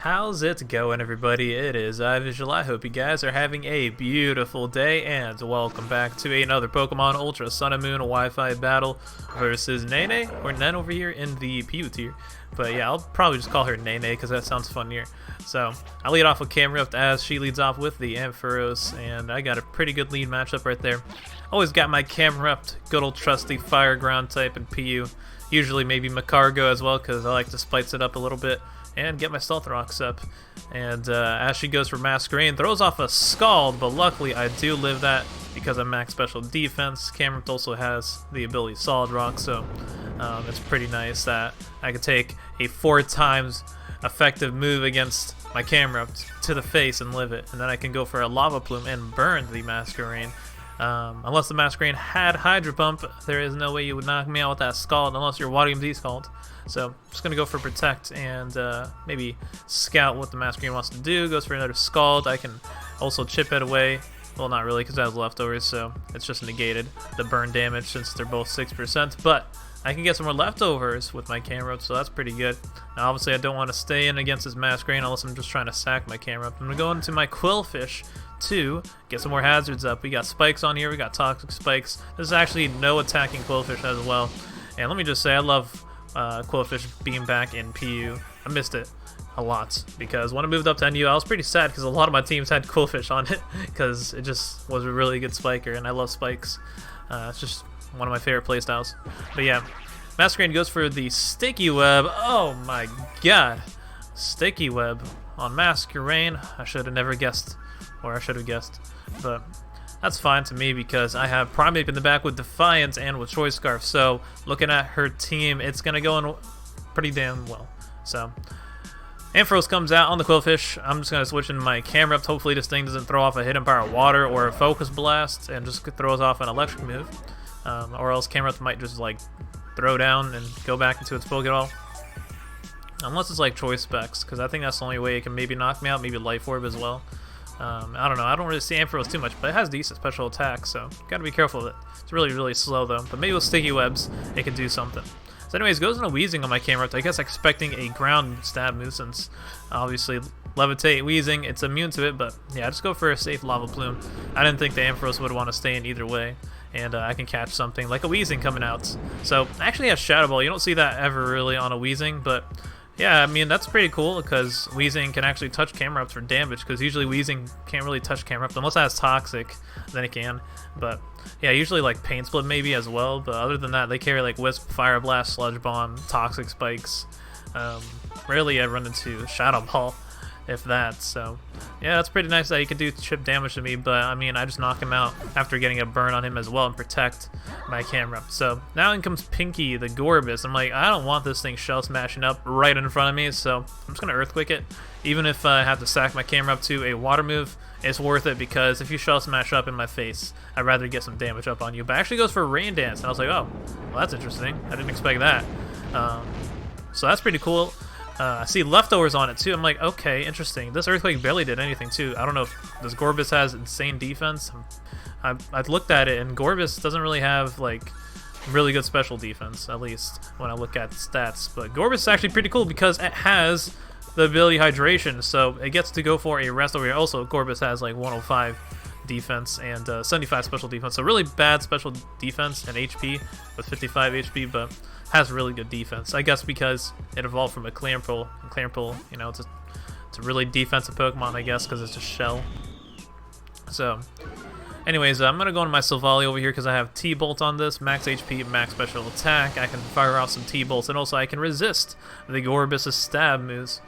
How's it going, everybody? It is iVisual. I hope you guys are having a beautiful day, and welcome back to another Pokemon Ultra Sun and Moon Wi-Fi battle versus Nene, or Nen over here in the PU tier. But yeah, I'll probably just call her Nene because that sounds funnier. So I lead off with Camerupt as she leads off with the Ampharos, and I got a pretty good lead matchup right there. Always got my Camerupt, good old trusty Fire Ground type in PU. Usually maybe Macargo as well because I like to spice it up a little bit and get my Stealth Rocks up. And as she goes for Masquerain, throws off a Scald, but luckily I do live that because I'm max special defense. Camerupt also has the ability Solid Rock, so it's pretty nice that I could take a 4 times effective move against my Camerupt to the face and live it, and then I can go for a Lava Plume and burn the Masquerain. Unless the Masquerain had Hydro Pump, there is no way you would knock me out with that Scald unless you're Water Z Scald. So I'm just going to go for Protect and maybe scout what the Masquerain wants to do. Goes for another Scald. I can also chip it away. Well, not really because it has leftovers, so it's just negated the burn damage since they're both 6%. But I can get some more leftovers with my Camerupt, so that's pretty good. Now, obviously, I don't want to stay in against his Masquerain unless I'm just trying to sack my Camerupt. I'm going to go into my Qwilfish to get some more hazards up. We got spikes on here. We got toxic spikes. There's actually no attacking Qwilfish as well. And let me just say, I love Qwilfish being back in PU. I missed it a lot because when I moved up to NU, I was pretty sad because a lot of my teams had Qwilfish on it because it just was a really good spiker, and I love spikes. It's just one of my favorite playstyles. But yeah, Masquerain goes for the Sticky Web. Oh my god, Sticky Web on Masquerain. I should have never guessed, or I should have guessed, but that's fine to me because I have Primeape in the back with Defiant and with Choice Scarf. So looking at her team, it's gonna go in pretty damn well. So Ampharos comes out on the Qwilfish. I'm just gonna switch in my Camerupt. Hopefully this thing doesn't throw off a Hidden Power Water or a Focus Blast and just throws off an Electric move. Or else Camerupt might just like throw down and go back into its Pokeball. Unless it's like Choice Specs, because I think that's the only way it can maybe knock me out. Maybe Life Orb as well. I don't know. I don't really see Ampharos too much, but it has decent special attack, so gotta be careful with it. It's really, really slow though. But maybe with Sticky Webs, it can do something. So anyways, goes into Weezing on my Camerupt. I guess expecting a ground stab move since obviously Levitate, Weezing, it's immune to it, but yeah, just go for a safe Lava Plume. I didn't think the Ampharos would want to stay in either way, and I can catch something like a Weezing coming out. So I actually have Shadow Ball. You don't see that ever really on a Weezing, but yeah, I mean, that's pretty cool because Weezing can actually touch Camerupt for damage, because usually Weezing can't really touch Camerupt unless it has Toxic, then it can. But yeah, usually like Pain Split maybe as well, but other than that, they carry like Wisp, Fire Blast, Sludge Bomb, Toxic Spikes. Rarely I run into Shadow Ball, if that. So yeah, that's pretty nice that he can do chip damage to me, but I mean, I just knock him out after getting a burn on him as well and protect my Camerupt. So now in comes Pinky, the Gorbis. I'm like, I don't want this thing shell smashing up right in front of me, so I'm just gonna Earthquake it. Even if I have to sack my Camerupt to a water move, it's worth it because if you shell smash up in my face, I'd rather get some damage up on you. But actually goes for Rain Dance, and I was like, oh, well, that's interesting. I didn't expect that. So that's pretty cool. I see leftovers on it too. I'm like, okay, interesting. This Earthquake barely did anything too. I don't know if this Gorbis has insane defense. I've looked at it, and Gorbis doesn't really have like really good special defense, at least when I look at stats. But Gorbis is actually pretty cool because it has the ability Hydration, so it gets to go for a rest over here. Also, Gorbis has like 105 defense and 75 special defense, so really bad special defense and HP with 55 HP, but has really good defense. I guess because it evolved from a Clamperl, and Clamperl, you know, it's a really defensive Pokemon, I guess, because it's a shell. So anyways, I'm gonna go into my Silvally over here because I have T-Bolt on this, max HP, max special attack. I can fire off some T-Bolts, and also I can resist the Gorbis' stab moves,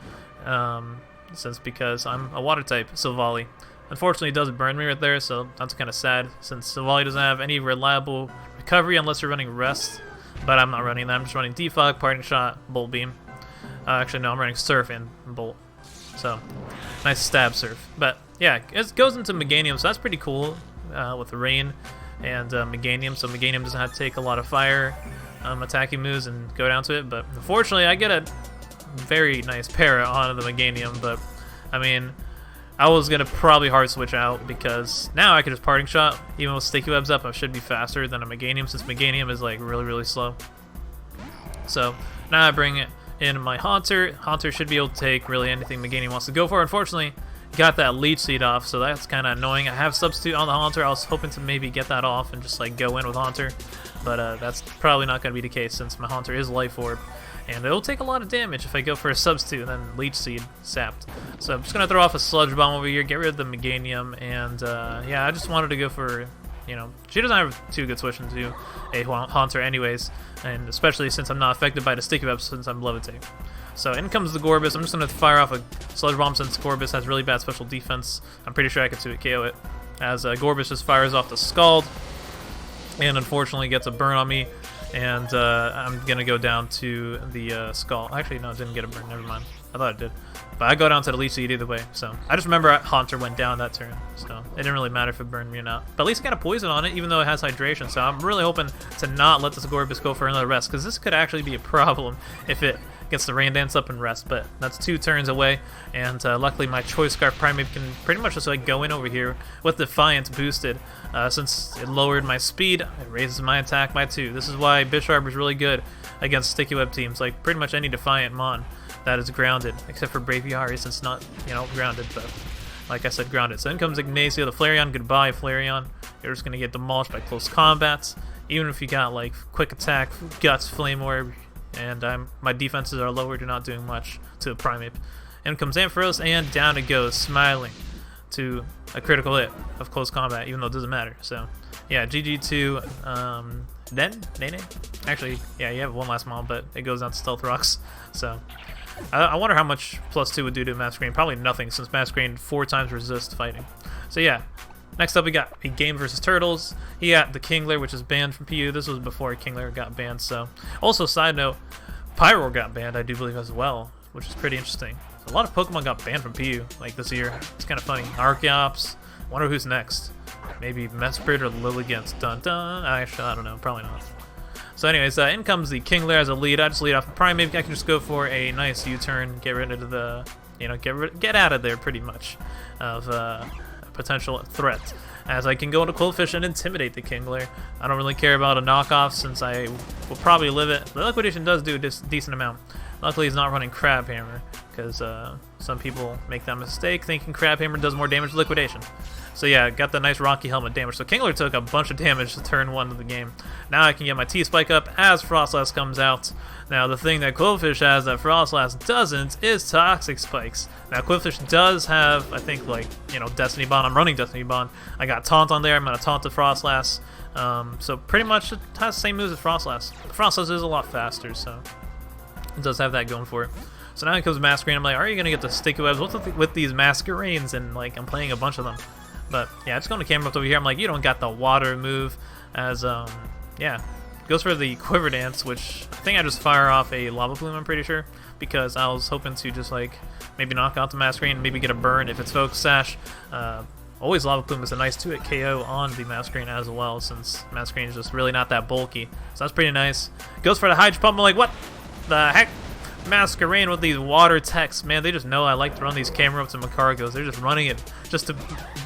since because I'm a water type Silvally. Unfortunately, it does burn me right there, so that's kind of sad since Silvally doesn't have any reliable recovery unless you're running Rest. But I'm not running that. I'm just running Defog, Parting Shot, Bolt Beam. Actually, no, I'm running Surf and Bolt. So nice stab Surf. But yeah, it goes into Meganium, so that's pretty cool with the Rain and Meganium. So Meganium doesn't have to take a lot of fire attacking moves and go down to it. But unfortunately, I get a very nice para on the Meganium. But I mean, I was going to probably hard switch out because now I could just Parting Shot. Even with Sticky Webs up, I should be faster than a Meganium since Meganium is like really, really slow. So now I bring in my Haunter. Haunter should be able to take really anything Meganium wants to go for. Unfortunately, got that Leech Seed off, so that's kind of annoying. I have Substitute on the Haunter. I was hoping to maybe get that off and just like go in with Haunter, but that's probably not going to be the case since my Haunter is Life Orb. And it'll take a lot of damage if I go for a Substitute and then Leech Seed sapped. So I'm just going to throw off a Sludge Bomb over here, get rid of the Meganium, and yeah, I just wanted to go for, you know, she doesn't have too good switch into a Haunter anyways, and especially since I'm not affected by the Sticky Web since I'm Levitate. So in comes the Gorbis. I'm just going to fire off a Sludge Bomb since Gorbis has really bad special defense. I'm pretty sure I could 2-hit KO it, as Gorbis just fires off the Scald, and unfortunately gets a burn on me. And I'm going to go down to the Skull. Actually, no, it didn't get a burn. Never mind. I thought it did. But I go down to the Leech Seed either way. So I just remember Haunter went down that turn. So it didn't really matter if it burned me or not. But at least it got a poison on it, even though it has hydration. So I'm really hoping to not let this Gorbis go for another rest, because this could actually be a problem if it gets the Rain Dance up and rest. But that's 2 turns away. And luckily my Choice Scarf Primeape can pretty much just like go in over here with Defiant boosted. Since it lowered my speed, it raises my attack by 2. This is why Bisharp is really good against Sticky Web teams, like pretty much any Defiant Mon that is grounded, except for Braviary since it's not, you know, grounded, but like I said, grounded. So in comes Ignacio, the Flareon. Goodbye, Flareon. You're just going to get demolished by close combats, even if you got like Quick Attack, Guts, Flame Orb, and my defenses are lowered. You're not doing much to Primeape. In comes Ampharos, and down it goes, smiling to a critical hit of close combat, even though it doesn't matter. So yeah, GG to Nene? Actually, yeah, you have one last Mon, but it goes down to Stealth Rocks. So I wonder how much +2 would do to Masquerain. Probably nothing, since Masquerain 4 times resist fighting. So yeah, next up we got a Game vs. Turtles. He got the Kingler, which is banned from PU. This was before Kingler got banned. So also, side note, Pyro got banned, I do believe, as well, which is pretty interesting. A lot of Pokemon got banned from PU like this year. It's kind of funny. Archeops. Wonder who's next. Maybe Mesprit or Lilligant. Dun dun. Actually, I don't know. Probably not. So anyways, in comes the Kingler as a lead. I just lead off the Primeape. I can just go for a nice U-turn, get rid of the, you know, get out of there pretty much of a potential threat. As I can go into Qwilfish and intimidate the Kingler. I don't really care about a knockoff since I will probably live it. The liquidation does do a decent amount. Luckily, he's not running Crab Hammer, because some people make that mistake thinking Crab Hammer does more damage to liquidation. So yeah, got the nice Rocky Helmet damage. So Kingler took a bunch of damage to turn 1 of the game. Now I can get my T-Spike up as Frostlass comes out. Now the thing that Qwilfish has that Frostlass doesn't is Toxic Spikes. Now Qwilfish does have, I think, like, you know, Destiny Bond. I'm running Destiny Bond. I got Taunt on there. I'm going to taunt the Frostlass. So pretty much it has the same moves as Frostlass. The Frostlass is a lot faster, so it does have that going for it. So now it comes Masquerain. I'm like, are you going to get the Sticky Webs? What's with these Masquerains? And like, I'm playing a bunch of them. But yeah, just going to Camerupt over here. I'm like, you don't got the water move. As yeah, goes for the Quiver Dance, which I think I just fire off a Lava Plume, I'm pretty sure, because I was hoping to just like maybe knock out the Masquerain, maybe get a burn if it's Focus Sash. Always Lava Plume is a nice 2-hit KO on the Masquerain as well, since Masquerain is just really not that bulky. So that's pretty nice. Goes for the Hydro Pump. I'm like, what the heck? Masquerain with these water techs, man, they just know I like to run these Camerupts and Macargos. They're just running it just to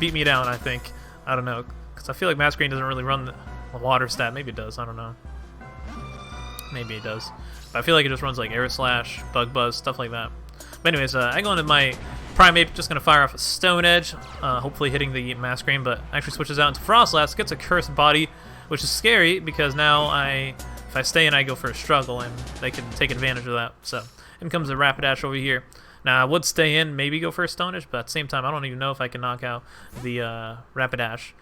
beat me down, I think. I don't know, because I feel like Masquerain doesn't really run the water stat. Maybe it does, I don't know. Maybe it does. But I feel like it just runs like Air Slash, Bug Buzz, stuff like that. But anyways, I go into my Primeape, just going to fire off a Stone Edge, hopefully hitting the Masquerain, but actually switches out into Frostlass, gets a Cursed Body, which is scary because now if I stay in, I go for a struggle, and they can take advantage of that. So in comes the Rapidash over here. Now I would stay in, maybe go for a Stone Edge, but at the same time, I don't even know if I can knock out the Rapidash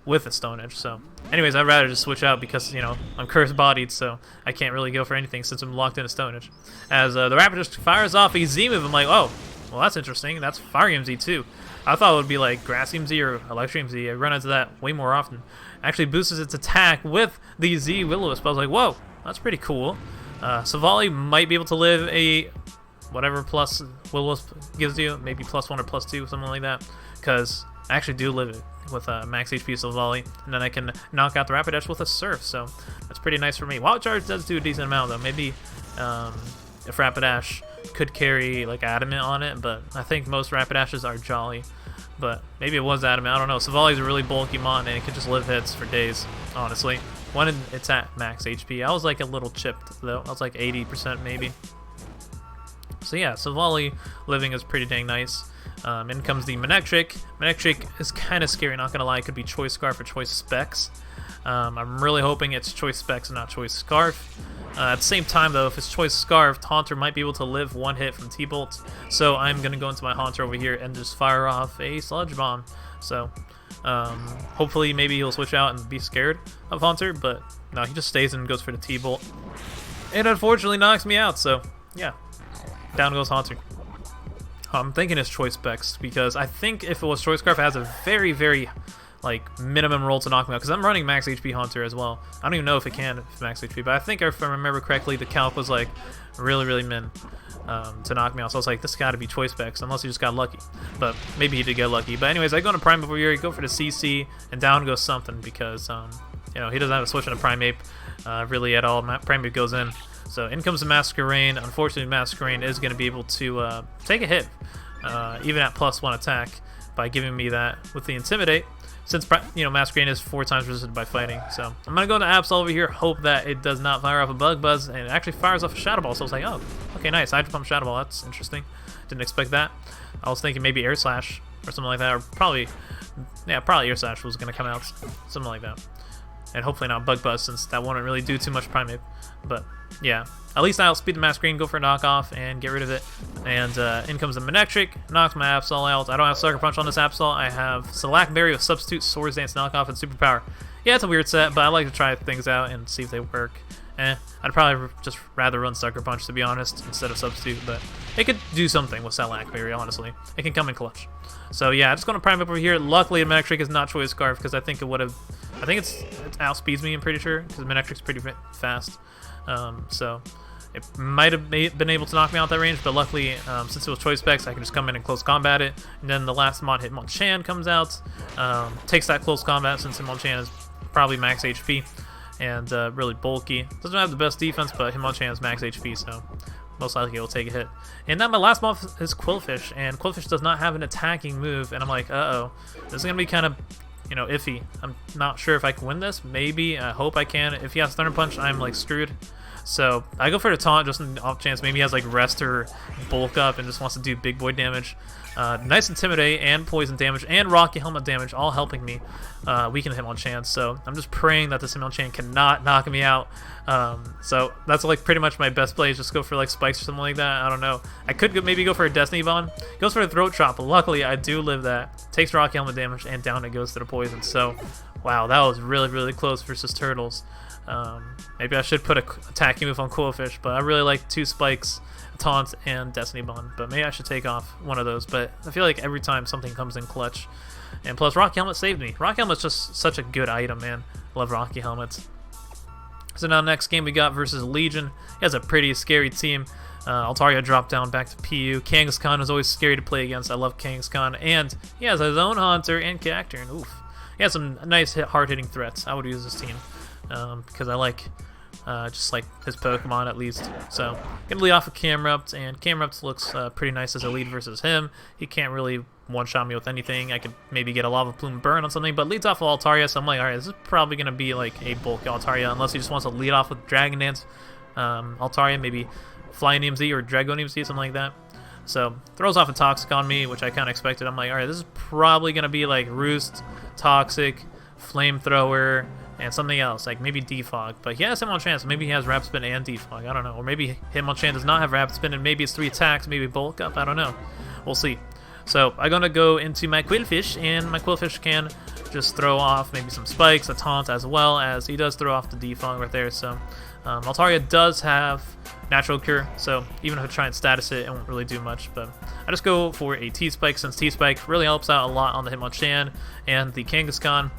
with a Stone Edge. So anyways, I'd rather just switch out because, you know, I'm cursed bodied, so I can't really go for anything since I'm locked in a Stone Edge. As the Rapidash fires off a Z move, I'm like, oh, well, that's interesting. That's Fire Z too. I thought it would be like Grass Z or Electric Z. I run into that way more often. Actually boosts its attack with the Z Will-O-Wisp. I was like, whoa, that's pretty cool. Silvally might be able to live a whatever plus Will-O-Wisp gives you, maybe +1 or +2, something like that, because I actually do live it with max HP Silvally, and then I can knock out the Rapidash with a Surf, so that's pretty nice for me. Wild Charge does do a decent amount, though. Maybe if Rapidash could carry like Adamant on it, but I think most Rapidashes are Jolly, but maybe it was Adamant, I don't know. Silvally's a really bulky mon, and it can just live hits for days, honestly. When it's at max HP, I was like a little chipped, though. I was like 80% maybe. So yeah, Silvally living is pretty dang nice. In comes the Manectric. Manectric is kind of scary, not gonna lie. It could be Choice Scarf or Choice Specs. I'm really hoping it's Choice Specs and not Choice Scarf. At the same time, though, if it's Choice Scarf, Haunter might be able to live one hit from T-Bolt. So I'm going to go into my Haunter over here and just fire off a Sludge Bomb. So hopefully maybe he'll switch out and be scared of Haunter, but no, he just stays and goes for the T-Bolt. It unfortunately knocks me out, so yeah, down goes Haunter. I'm thinking it's Choice Specs, because I think if it was Choice Scarf, it has a very, very like minimum roll to knock me out, because I'm running max HP Haunter as well. I don't even know if it can max HP, but I think if I remember correctly, the calc was like really min to knock me out. So I was like, this got to be Choice Specs, unless he just got lucky. But maybe he did get lucky. But anyways, I go into Prime over here, go for the CC, and down goes something, because you know, he doesn't have a switch into Primeape really at all. Primeape goes in. So in comes the Masquerain. Unfortunately, Masquerain is going to be able to take a hit, even at +1 attack, by giving me that with the Intimidate. Since, you know, Masquerain is 4 times resisted by fighting. So I'm going to go into Absol over here, hope that it does not fire off a Bug Buzz, and it actually fires off a Shadow Ball. So I was like, oh, okay, nice. Hydro Pump Shadow Ball, that's interesting. Didn't expect that. I was thinking maybe Air Slash or something like that, or probably, yeah, probably Air Slash was going to come out, something like that. And hopefully not Bug Buzz, since that wouldn't really do too much Primeape. But yeah, at least I'll speed the Masquerain, go for a knockoff, and get rid of it. And in comes the Manectric, knocks my Absol out. I don't have Sucker Punch on this Absol. I have Salac Berry with Substitute, Swords Dance, Knockoff, and Superpower. Yeah, it's a weird set, but I like to try things out and see if they work. I'd probably just rather run Sucker Punch, to be honest, instead of Substitute, but it could do something with Salac Berry, honestly. It can come in clutch. So yeah, I'm just going to Prime up over here. Luckily, the Manectric is not Choice Scarf, because I think it would have... I think it outspeeds me, I'm pretty sure, because Manectric's pretty fast. So it might have been able to knock me out that range, but luckily, since it was Choice Specs, I can just come in and close combat it. And then the last mod, Hitmonchan, comes out, takes that close combat, since Hitmonchan is probably max HP and really bulky. Doesn't have the best defense, but Hitmonchan is max HP, so most likely it will take a hit. And then my last mod is Qwilfish, and Qwilfish does not have an attacking move, and I'm like, uh-oh, this is going to be kind of, you know, iffy. I'm not sure if I can win this. Maybe. I hope I can. If he has Thunder Punch, I'm like screwed. So I go for the Taunt just in the off chance. Maybe he has like Rest or Bulk Up and just wants to do big boy damage. Nice Intimidate and Poison damage and Rocky Helmet damage, all helping me weaken Hitmonchan. So I'm just praying that this Hitmonchan cannot knock me out. So that's like pretty much my best play, is just go for like Spikes or something like that. I don't know. I could maybe go for a Destiny Bond. Goes for a Throat Chop, but luckily I do live that. Takes Rocky Helmet damage, and down it goes to the Poison. So wow, that was really close versus Turtles. Maybe I should put a attacking move on Qwilfish, but I really like 2 Spikes, Taunt, and Destiny Bond. But maybe I should take off one of those. But I feel like every time something comes in clutch. And plus, Rocky Helmet saved me. Rocky Helmet's just such a good item, man. I love Rocky Helmets. So now next game we got versus Legion. He has a pretty scary team. Altaria dropped down back to PU. Kangaskhan is always scary to play against. I love Kangaskhan. And he has his own Haunter and Cacturne. Oof. He has some nice hard-hitting threats. I would use this team. Because I like just like his Pokemon at least. So gonna lead off with Camerupt, and Camerupt looks pretty nice as a lead versus him. He can't really one-shot me with anything. I could maybe get a Lava Plume burn on something, but leads off with Altaria, so I'm like, alright, this is probably gonna be like a bulk Altaria, unless he just wants to lead off with Dragon Dance Altaria, maybe Flying EMZ or Dragon EMZ, something like that. So throws off a Toxic on me, which I kind of expected. I'm like, alright, this is probably gonna be like Roost, Toxic, Flamethrower, and something else, like maybe Defog. But he has Hitmonchan, so maybe he has Rapid Spin and Defog. I don't know. Or maybe Hitmonchan does not have Rapid Spin, and maybe it's 3 attacks, maybe Bulk Up. I don't know. We'll see. So I'm going to go into my Qwilfish, and my Qwilfish can just throw off maybe some Spikes, a Taunt, as well as he does throw off the Defog right there. So Altaria does have Natural Cure, so even if I try and status it, it won't really do much. But I just go for a T-Spike, since T-Spike really helps out a lot on the Hitmonchan and the Kangaskhan.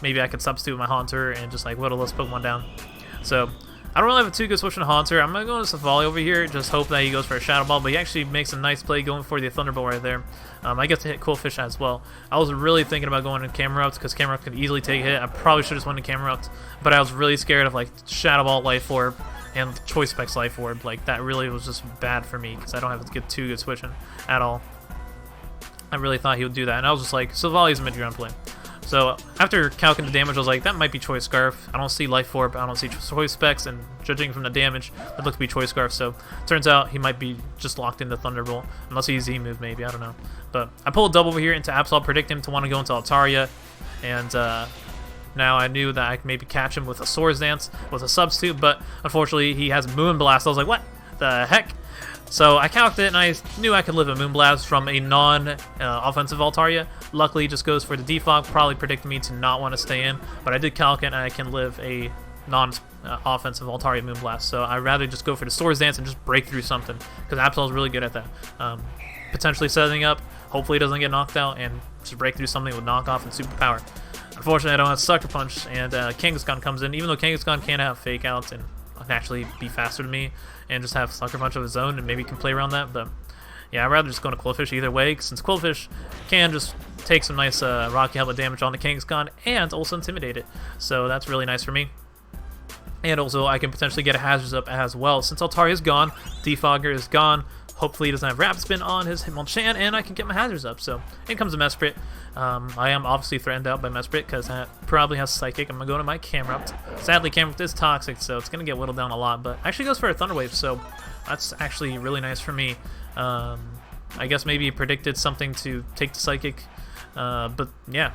Maybe I could substitute my Haunter and just like whittle this Pokemon down. So I don't really have a too good switch on Haunter. I'm going to go to Silvally over here, just hope that he goes for a Shadow Ball, but he actually makes a nice play going for the Thunderbolt right there. I get to hit Qwilfish as well. I was really thinking about going to Camerupt, because Camerupt could easily take a hit. I probably should have just went to Camerupt, but I was really scared of like Shadow Ball, Life Orb, and Choice Specs Life Orb. Like that really was just bad for me, because I don't have too good switching at all. I really thought he would do that, and I was just like, Silvally's a mid-ground play. So after calculating the damage, I was like, that might be Choice Scarf. I don't see Life Orb, I don't see Choice Specs, and judging from the damage, it looked to be Choice Scarf. So turns out he might be just locked into Thunderbolt, unless he's Z-move maybe, I don't know. But I pulled a double over here into Absol, predict him to want to go into Altaria, and now I knew that I could maybe catch him with a Swords Dance with a substitute, but unfortunately he has Moonblast. I was like, what the heck? So I calced it, and I knew I could live a Moonblast from a non-offensive Altaria. Luckily, he just goes for the Defog, probably predicted me to not want to stay in, but I did calc it, and I can live a non-offensive Altaria Moonblast. So I'd rather just go for the Swords Dance and just break through something, because Absol is really good at that. Potentially setting up, hopefully he doesn't get knocked out, and just break through something with knockoff and superpower. Unfortunately, I don't have Sucker Punch, and Kangaskhan comes in, even though Kangaskhan can have Fake Out and naturally be faster than me, and just have Sucker Punch of his own, and maybe can play around that, but yeah, I'd rather just go to Qwilfish either way, since Qwilfish can just take some nice Rocky Helmet damage on the Kangaskhan, and also Intimidate it, so that's really nice for me. And also, I can potentially get a Hazards up as well. Since Altaria is gone, Defogger is gone, hopefully he doesn't have Rapid Spin on his Hitmonchan, and I can get my Hazards up, so in comes a Mesprit. I am obviously threatened out by Mesprit, because that probably has Psychic. I'm going to go to my Camerupt. Sadly, Camerupt is Toxic, so it's going to get whittled down a lot, but actually goes for a Thunder Wave, so that's actually really nice for me. I guess maybe he predicted something to take the Psychic, but yeah,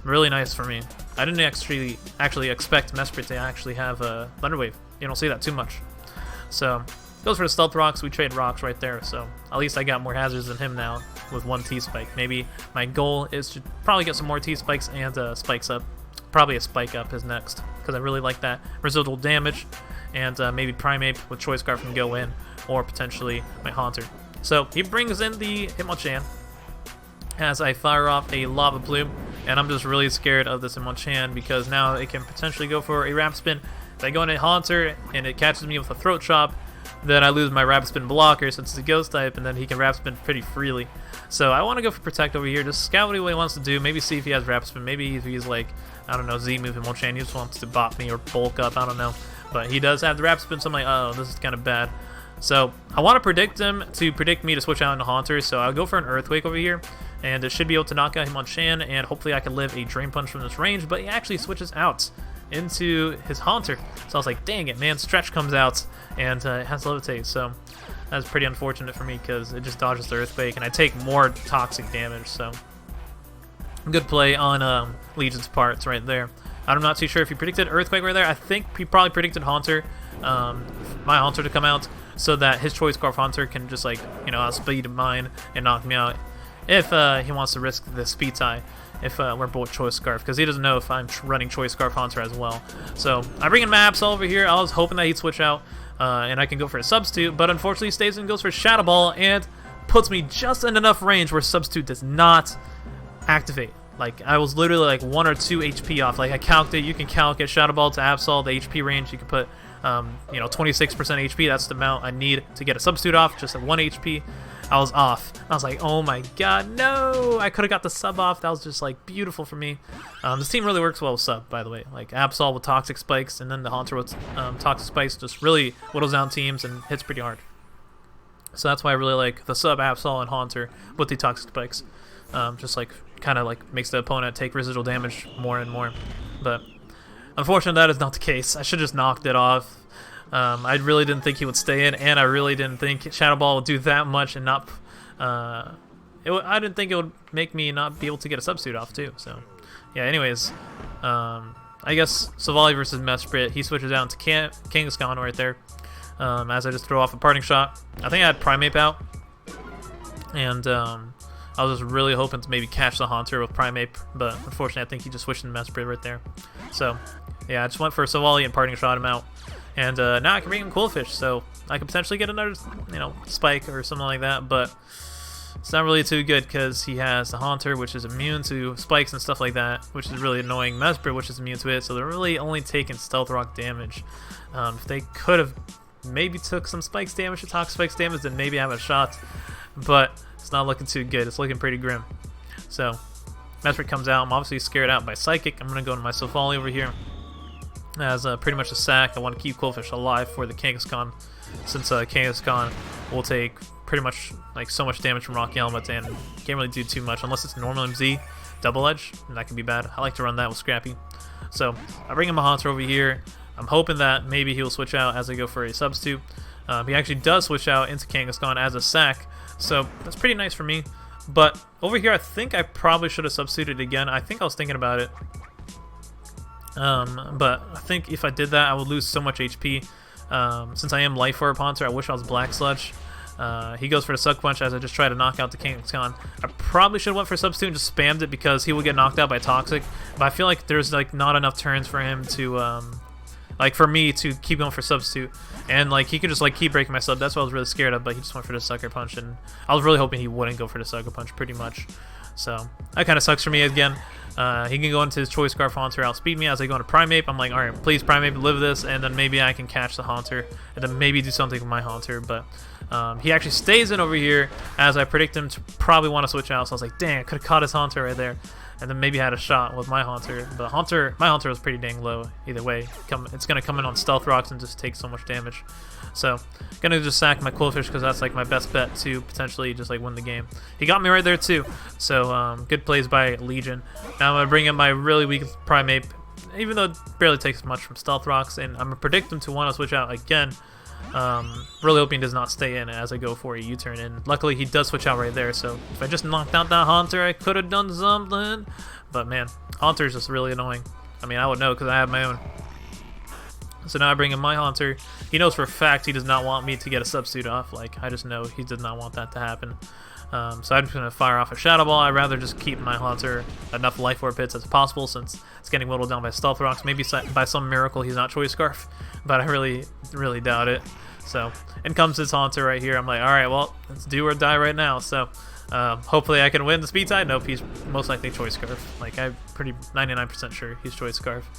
really nice for me. I didn't actually expect Mesprit to actually have a Thunder Wave. You don't see that too much. So goes for the Stealth Rocks. We trade rocks right there, so at least I got more hazards than him now with one T-Spike. Maybe my goal is to probably get some more T-Spikes and Spikes up. Probably a Spike up is next, because I really like that residual damage, and maybe Primeape with Choice Scarf can go in, or potentially my Haunter. So he brings in the Hitmonchan as I fire off a Lava Plume, and I'm just really scared of this Hitmonchan because now it can potentially go for a Rapid Spin. If I go into Haunter and it catches me with a Throat Chop, then I lose my Rapid Spin blocker since it's a Ghost type, and then he can Rapid Spin pretty freely. So I want to go for Protect over here, just scout what he wants to do, maybe see if he has Rapid Spin, maybe if he's like, I don't know, Z-move Hitmonchan, he just wants to bop me or bulk up, I don't know. But he does have the Rapid Spin, so I'm like, oh, this is kind of bad. So I want to predict him to predict me to switch out into Haunter, so I'll go for an Earthquake over here, and it should be able to knock out Hitmonchan, and hopefully I can live a Drain Punch from this range, but he actually switches out into his Haunter. So I was like, dang it, man, Stretch comes out, and it has Levitate, so that's pretty unfortunate for me because it just dodges the Earthquake, and I take more toxic damage, so good play on Legion's parts right there. I'm not too sure if he predicted Earthquake right there. I think he probably predicted Haunter, my Haunter to come out, so that his Choice Scarf Haunter can just, like, you know, outspeed mine and knock me out if he wants to risk the speed tie if we're both Choice Scarf, because he doesn't know if I'm running Choice Scarf Haunter as well. So I bring in my Absol over here. I was hoping that he'd switch out and I can go for a Substitute, but unfortunately he stays and goes for Shadow Ball and puts me just in enough range where Substitute does not activate. Like, I was literally like 1 or 2 HP off. Like, I calculated, you can calculate Shadow Ball to Absol, the HP range. You can put, you know, 26% HP. That's the amount I need to get a Substitute off, just at 1 HP. I was off. I was like, oh my god, no! I could have got the sub off. That was just, like, beautiful for me. This team really works well with sub, by the way. Like, Absol with Toxic Spikes, and then the Haunter with Toxic Spikes just really whittles down teams and hits pretty hard. So that's why I really like the sub Absol and Haunter with the Toxic Spikes. Just, like, kind of, like, makes the opponent take residual damage more and more. But unfortunately, that is not the case. I should have just knocked it off. I really didn't think he would stay in, and I really didn't think Shadow Ball would do that much and not... I didn't think it would make me not be able to get a Substitute off, too. So, yeah, anyways. I guess Silvally versus Mesprit, he switches out to Kangaskhan right there. As I just throw off a Parting Shot. I think I had Primeape out. And I was just really hoping to maybe catch the Haunter with Primeape, but unfortunately I think he just switched into Mesprit right there. So, yeah, I just went for Silvally and Parting Shot him out. And now I can bring in Qwilfish, so I could potentially get another, you know, Spike or something like that, but it's not really too good because he has the Haunter, which is immune to Spikes and stuff like that, which is really annoying. Mesprit, which is immune to it, so they're really only taking Stealth Rock damage. If they could have maybe took some Spikes damage or Toxic Spikes damage, then maybe have a shot, but it's not looking too good. It's looking pretty grim. So, Mesprit comes out. I'm obviously scared out by Psychic. I'm going to go into my Silvally over here as pretty much a sack. I want to keep Qwilfish alive for the Kangaskhan, since Kangaskhan will take pretty much like so much damage from Rocky Helmet, and can't really do too much unless it's normal MZ double edge, and that can be bad. I like to run that with Scrappy. So I bring him a Haunter over here. I'm hoping that maybe he'll switch out as I go for a substitute. He actually does switch out into Kangaskhan as a sack, so that's pretty nice for me. But over here, I think I probably should have substituted again. I think I was thinking about it. But I think if I did that, I would lose so much HP. Since I am Life Orb Haunter, I wish I was Black Sludge. He goes for the Suck Punch as I just try to knock out the Kangaskhan. I probably should have went for substitute and just spammed it because he will get knocked out by Toxic. But I feel like there's like not enough turns for him to, like for me to keep going for substitute. And like he could just like keep breaking my sub. That's what I was really scared of. But he just went for the Sucker Punch, and I was really hoping he wouldn't go for the Sucker Punch pretty much. So that kind of sucks for me again. He can go into his Choice Scarf Haunter, outspeed me as I go into Primeape. I'm like, alright, please Primeape, live this, and then maybe I can catch the Haunter, and then maybe do something with my Haunter. But he actually stays in over here as I predict him to probably want to switch out. So I was like, dang, I could have caught his Haunter right there, and then maybe had a shot with my Haunter. But my Haunter was pretty dang low either way. It's going to come in on Stealth Rocks and just take so much damage. So gonna just sack my Qwilfish because that's like my best bet to potentially just like win the game. He got me right there too. So good plays by Legion. Now I'm gonna bring in my really weak Primeape, even though it barely takes much from Stealth Rocks, and I'm gonna predict him to want to switch out again. Really hoping he does not stay in as I go for a U-turn, and luckily he does switch out right there. So if I just knocked out that Haunter, I could have done something. But man, Haunter is just really annoying. I mean, I would know because I have my own. So now I bring in my Haunter. He knows for a fact he does not want me to get a substitute off. Like, I just know he did not want that to happen. So I'm just going to fire off a Shadow Ball. I'd rather just keep my Haunter enough Life Orb hits as possible since it's getting whittled down by Stealth Rocks. Maybe by some miracle he's not Choice Scarf, but I really, really doubt it. So in comes his Haunter right here. I'm like, alright, well, let's do or die right now. So hopefully I can win the speed side. Nope, he's most likely Choice Scarf. Like, I'm pretty 99% sure he's Choice Scarf.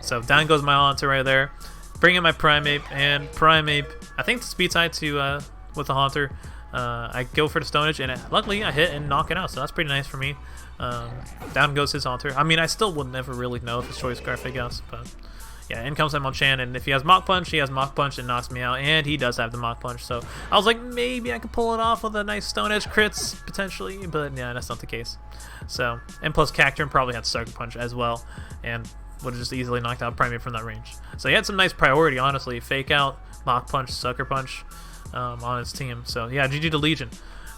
So down goes my Haunter right there. Bring in my Primeape, and Primeape, I think the speed side to with the Haunter. I go for the Stone Edge, and luckily I hit and knock it out, so that's pretty nice for me. Down goes his Haunter. I mean, I still would never really know if it's Choice Scarf, I guess, but yeah, in comes Hitmonchan, and if he has Mach Punch, he has Mach Punch and knocks me out, and he does have the Mach Punch, so I was like, maybe I could pull it off with a nice Stone Edge crits, potentially, but yeah, that's not the case. So, and plus Cacturne probably had Sucker Punch as well, and would have just easily knocked out Primeape from that range. So he had some nice priority, honestly. Fake Out, Mach Punch, Sucker Punch on his team. So yeah, GG to Legion.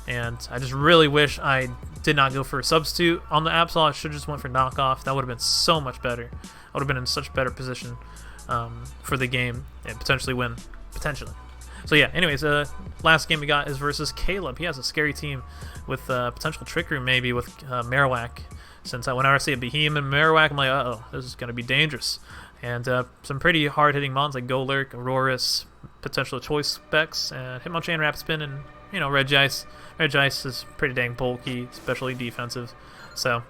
And I just really wish I did not go for a substitute on the Absol. I should have just went for knockoff. That would have been so much better. I would have been in such better position for the game and potentially win. Potentially. So yeah, anyways, last game we got is versus Kaylib. He has a scary team with potential Trick Room maybe with Marowak. Since whenever I see a Behemoth and Marowak, I'm like, uh-oh, this is going to be dangerous. And some pretty hard-hitting mons like Golurk, Aurorus, potential Choice Specs, and Hitmonchan, Rapspin, and, you know, Regice. Regice is pretty dang bulky, especially defensive. So,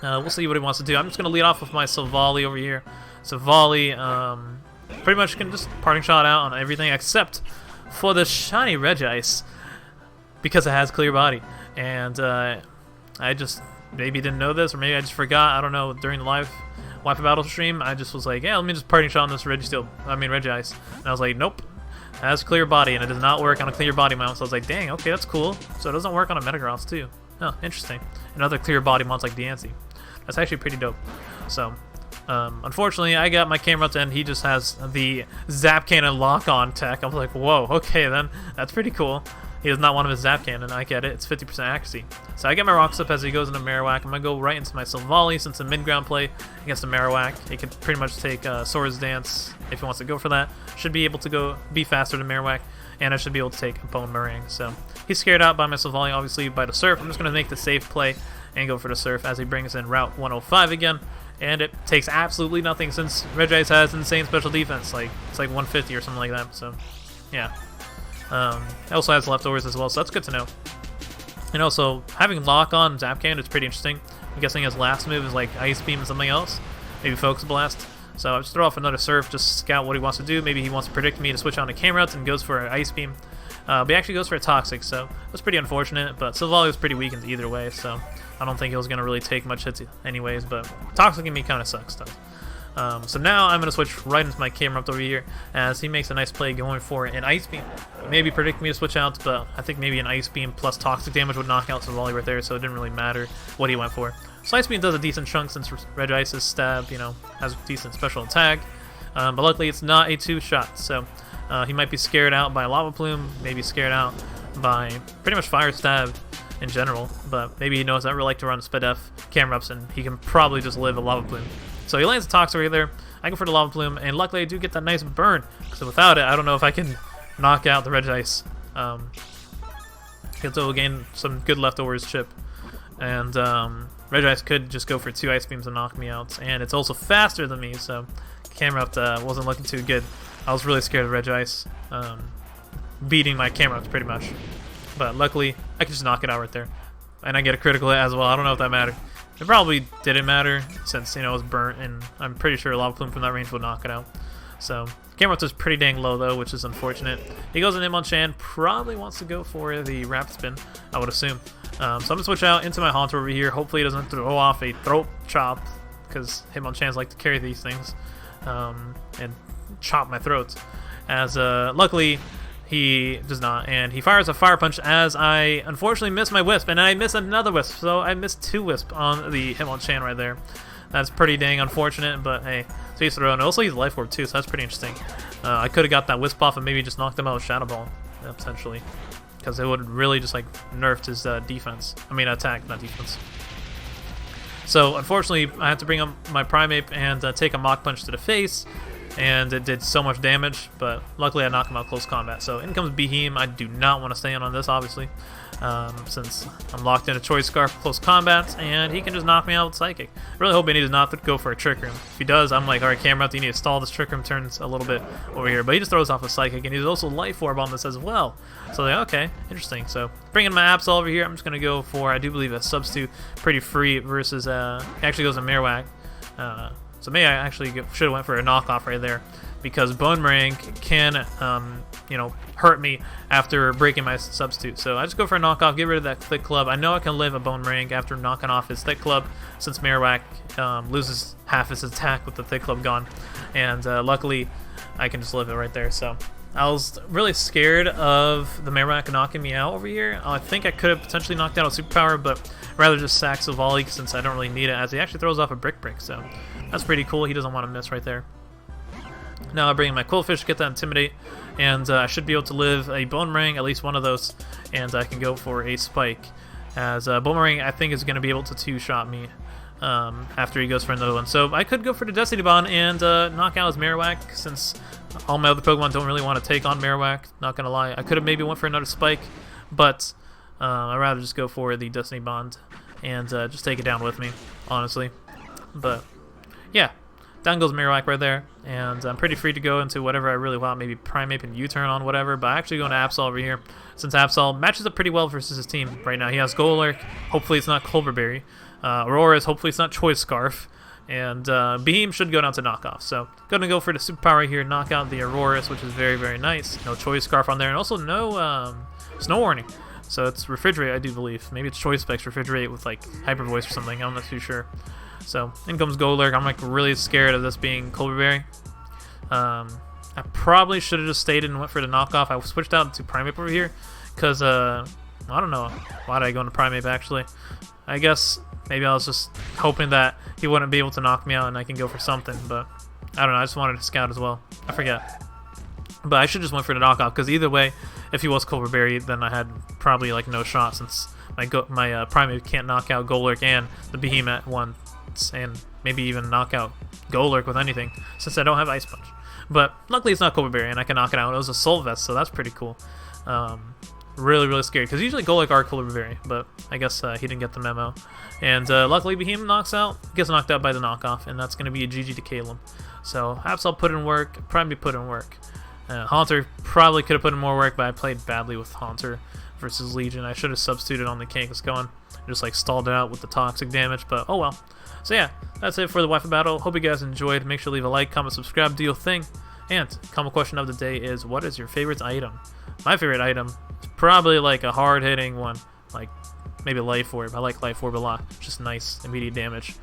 we'll see what he wants to do. I'm just going to lead off with my Silvally over here. Silvally, pretty much can just Parting Shot out on everything except for the shiny Regice, because it has Clear Body. And I just maybe didn't know this, or maybe I just forgot. I don't know. During the live Wi-Fi battle stream, I just was like, yeah, let me just Parting Shot on this Regice. And I was like, nope, it has Clear Body, and it does not work on a Clear Body mount. So I was like, dang, okay, that's cool. So it doesn't work on a Metagross too. Oh, interesting. And other Clear Body mounts like Diancie. That's actually pretty dope. So unfortunately, I got my Camerupt, and he just has the Zap Cannon lock-on tech. I was like, whoa, okay then, that's pretty cool. He does not want his Zap Cannon, I get it, it's 50% accuracy. So I get my Rock Slip as he goes into Marowak. I'm going to go right into my Silvally since the mid-ground play against the Marowak. He can pretty much take Swords Dance if he wants to go for that. Should be able to be faster than Marowak, and I should be able to take a Bone Meringue. So he's scared out by my Silvally, obviously by the Surf. I'm just going to make the safe play and go for the Surf as he brings in Route 105 again. And it takes absolutely nothing since Regice has insane special defense. Like, it's like 150 or something like that, so yeah. It also has Leftovers as well, so that's good to know. And also, having Lock on Zap Cannon is pretty interesting. I'm guessing his last move is like Ice Beam and something else. Maybe Focus Blast. So I'll just throw off another Surf, just scout what he wants to do. Maybe he wants to predict me to switch on to Camerupt and goes for an Ice Beam. But he actually goes for a Toxic, so that's pretty unfortunate. But Silvally was pretty weakened either way, so I don't think he was going to really take much hits anyways. But Toxic in me kind of sucks, though. So now I'm going to switch right into my Camerupt over here as he makes a nice play going for an Ice Beam. Maybe predict me to switch out, but I think maybe an Ice Beam plus Toxic damage would knock out Silvally right there, so it didn't really matter what he went for. So Ice Beam does a decent chunk since Regice's stab, you know, has decent special attack. But luckily it's not a 2-shot, so he might be scared out by Lava Plume, maybe scared out by pretty much Fire Stab in general, but maybe he knows I really like to run Spedef Camerupts and he can probably just live a Lava Plume. So he lands a Toxic right there. I go for the Lava Plume, and luckily I do get that nice burn, so without it I don't know if I can knock out the Regice. He'll gain some good leftovers chip, and Regice could just go for 2 Ice Beams and knock me out, and it's also faster than me, so Camerupt wasn't looking too good. I was really scared of Regice beating my Camerupt pretty much, but luckily I could just knock it out right there, and I get a critical hit as well. I don't know if that mattered. It probably didn't matter since, you know, it was burnt, and I'm pretty sure Lava Plume from that range would knock it out. So Camerupt is pretty dang low though, which is unfortunate. He goes in Hitmonchan, probably wants to go for the Rapid Spin, I would assume. So I'm gonna switch out into my Haunter over here. Hopefully he doesn't throw off a Throat Chop, because Hitmonchans like to carry these things and chop my throat. As luckily he does not, and he fires a Fire Punch as I unfortunately miss my Wisp, and I miss another Wisp, so I missed 2 Wisp on the Hitmonchan right there. That's pretty dang unfortunate, but hey, so he's throwing. Also he's Life Orb too, so that's pretty interesting. I could have got that Wisp off and maybe just knocked him out with Shadow Ball, potentially, because it would really just like nerfed his defense. I mean attack, not defense. So unfortunately I had to bring up my Primeape and take a Mach Punch to the face, and it did so much damage, but luckily I knocked him out close combat. So in comes Beheem. I do not want to stay in on this, obviously, since I'm locked in a Choice Scarf close combat, and he can just knock me out with Psychic. Really hoping he does not go for a Trick Room. If he does, I'm like, alright, Camerupt, you need to stall this Trick Room turns a little bit over here. But he just throws off a Psychic, and he's also Life Orb on this as well. So like, okay, interesting. So bringing my Absol over here, I'm just going to go for, I do believe, a Substitute, pretty free versus, he actually goes to Marowak. So maybe I actually should have went for a knockoff right there, because Boomerang can, you know, hurt me after breaking my Substitute. So I just go for a knockoff, get rid of that Thick Club. I know I can live a Boomerang after knocking off his Thick Club, since Marowak loses half his attack with the Thick Club gone, and luckily I can just live it right there. So I was really scared of the Marowak knocking me out over here. I think I could have potentially knocked out a Superpower, but rather just sack Silvally since I don't really need it, as he actually throws off a Brick Break. So that's pretty cool. He doesn't want to miss right there. Now I bring in my Qwilfish, get that Intimidate, and I should be able to live a Boomerang, at least one of those, and I can go for a Spike, as Boomerang I think is going to be able to 2-shot me after he goes for another one. So I could go for the Destiny Bond and knock out his Marowak, since all my other Pokemon don't really want to take on Marowak, not going to lie. I could have maybe went for another Spike, but I'd rather just go for the Destiny Bond and just take it down with me, honestly. But yeah, down goes Marowak right there, and I'm pretty free to go into whatever I really want, maybe Primeape and U-turn on whatever, but I actually go into Absol over here, since Absol matches up pretty well versus his team right now. He has Golurk, hopefully it's not Culverberry, Aurora's, hopefully it's not Choice Scarf, and Beam should go down to knockoff. So gonna go for the Superpower here, knock out the Aurora's, which is very, very nice. No Choice Scarf on there, and also no Snow Warning. So it's Refrigerate, I do believe. Maybe it's Choice Specs Refrigerate with like Hyper Voice or something, I'm not too sure. So in comes Golurk. I'm like really scared of this being Culverberry. I probably should have just stayed and went for the knockoff. I switched out to Primeape over here because I don't know why did I go into Primeape actually. I guess maybe I was just hoping that he wouldn't be able to knock me out and I can go for something, but I don't know. I just wanted to scout as well. I forget. But I should just went for the knockoff, because either way, if he was Culverberry, then I had probably like no shot, since my Primeape can't knock out Golurk and the Behemoth once, and maybe even knock out Golurk with anything, since I don't have Ice Punch. But luckily it's not Culverberry and I can knock it out. It was a Soul Vest, so that's pretty cool. Really, really scary, because usually Golurk are Culverberry, but I guess he didn't get the memo. And luckily Behemoth knocks out, gets knocked out by the knockoff, and that's going to be a GG to Kaylib. So Absol put in work, Primeape put in work. Haunter probably could have put in more work, but I played badly with Haunter versus Legion. I should have substituted on the Kangaskhan going, just like stalled it out with the toxic damage, but oh well. So yeah, that's it for the Wi-Fi battle. Hope you guys enjoyed. Make sure to leave a like, comment, subscribe, do your thing. And common question of the day is, what is your favorite item? My favorite item is probably like a hard-hitting one, like maybe Life Orb. I like Life Orb a lot. It's just nice, immediate damage.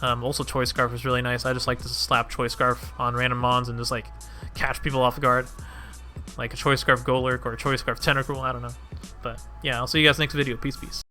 Also, Choice Scarf is really nice. I just like to slap Choice Scarf on random mons and just like catch people off guard. Like a Choice Scarf Golurk or a Choice Scarf Tentacle, I don't know. But yeah, I'll see you guys next video. Peace, peace.